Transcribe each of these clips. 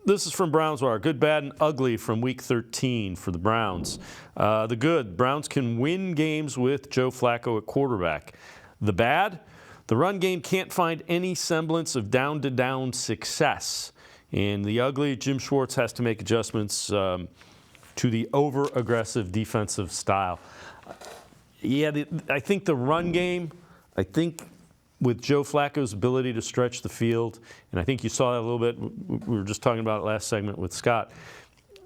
This is from Browns Wire. Good, bad, and ugly from Week 13 for the Browns. The good, Browns can win games with Joe Flacco at quarterback. The bad, the run game can't find any semblance of down-to-down success. And the ugly, Jim Schwartz has to make adjustments to the over-aggressive defensive style. I think the run game, with Joe Flacco's ability to stretch the field, and I think you saw that a little bit. We were just talking about it last segment with Scott.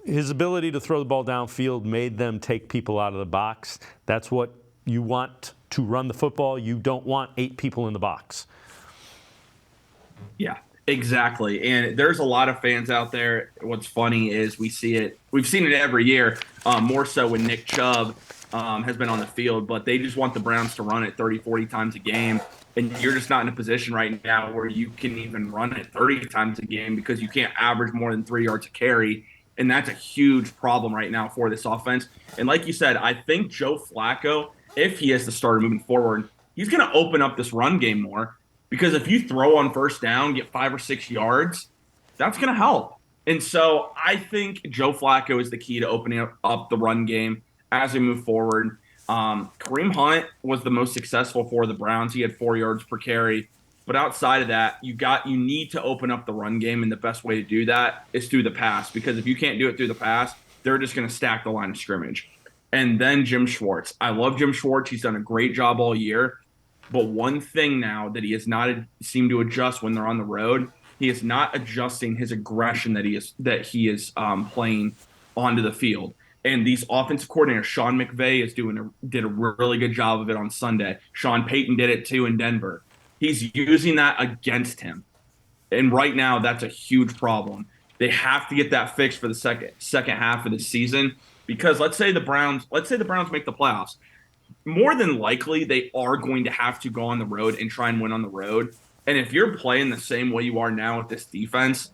His ability to throw the ball downfield made them take people out of the box. That's what you want to run the football. You don't want 8 people in the box. Yeah, exactly. And there's a lot of fans out there. What's funny is we've seen it every year, more so when Nick Chubb has been on the field, but they just want the Browns to run it 30, 40 times a game. And you're just not in a position right now where you can even run it 30 times a game because you can't average more than 3 yards a carry. And that's a huge problem right now for this offense. And like you said, I think Joe Flacco, if he is the starter moving forward, he's going to open up this run game more. Because if you throw on first down, get 5 or 6 yards, that's going to help. And so I think Joe Flacco is the key to opening up the run game as we move forward. Kareem Hunt was the most successful for the Browns. He had 4 yards per carry. But outside of that, you need to open up the run game, and the best way to do that is through the pass. Because if you can't do it through the pass, they're just going to stack the line of scrimmage. And then Jim Schwartz. I love Jim Schwartz. He's done a great job all year. But one thing now that he has not seemed to adjust when they're on the road, he is not adjusting his aggression that he is playing onto the field. And these offensive coordinators, Sean McVay did a really good job of it on Sunday. Sean Payton did it too in Denver. He's using that against him. And right now, that's a huge problem. They have to get that fixed for the second half of the season, because let's say the Browns make the playoffs. More than likely, they are going to have to go on the road and try and win on the road. And if you're playing the same way you are now with this defense,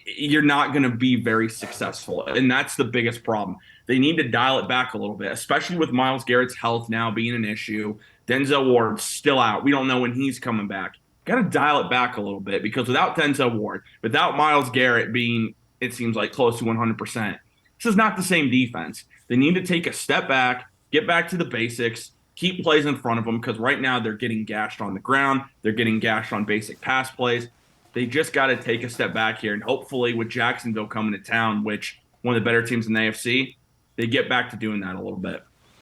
you're not going to be very successful. And that's the biggest problem. They need to dial it back a little bit, especially with Myles Garrett's health now being an issue. Denzel Ward's still out. We don't know when he's coming back. Got to dial it back a little bit, because without Denzel Ward, without Myles Garrett being, it seems like, close to 100%, this is not the same defense. They need to take a step back, get back to the basics, keep plays in front of them, because right now they're getting gashed on the ground. They're getting gashed on basic pass plays. They just got to take a step back here, and hopefully with Jacksonville coming to town, which one of the better teams in the AFC, they get back to doing that a little bit.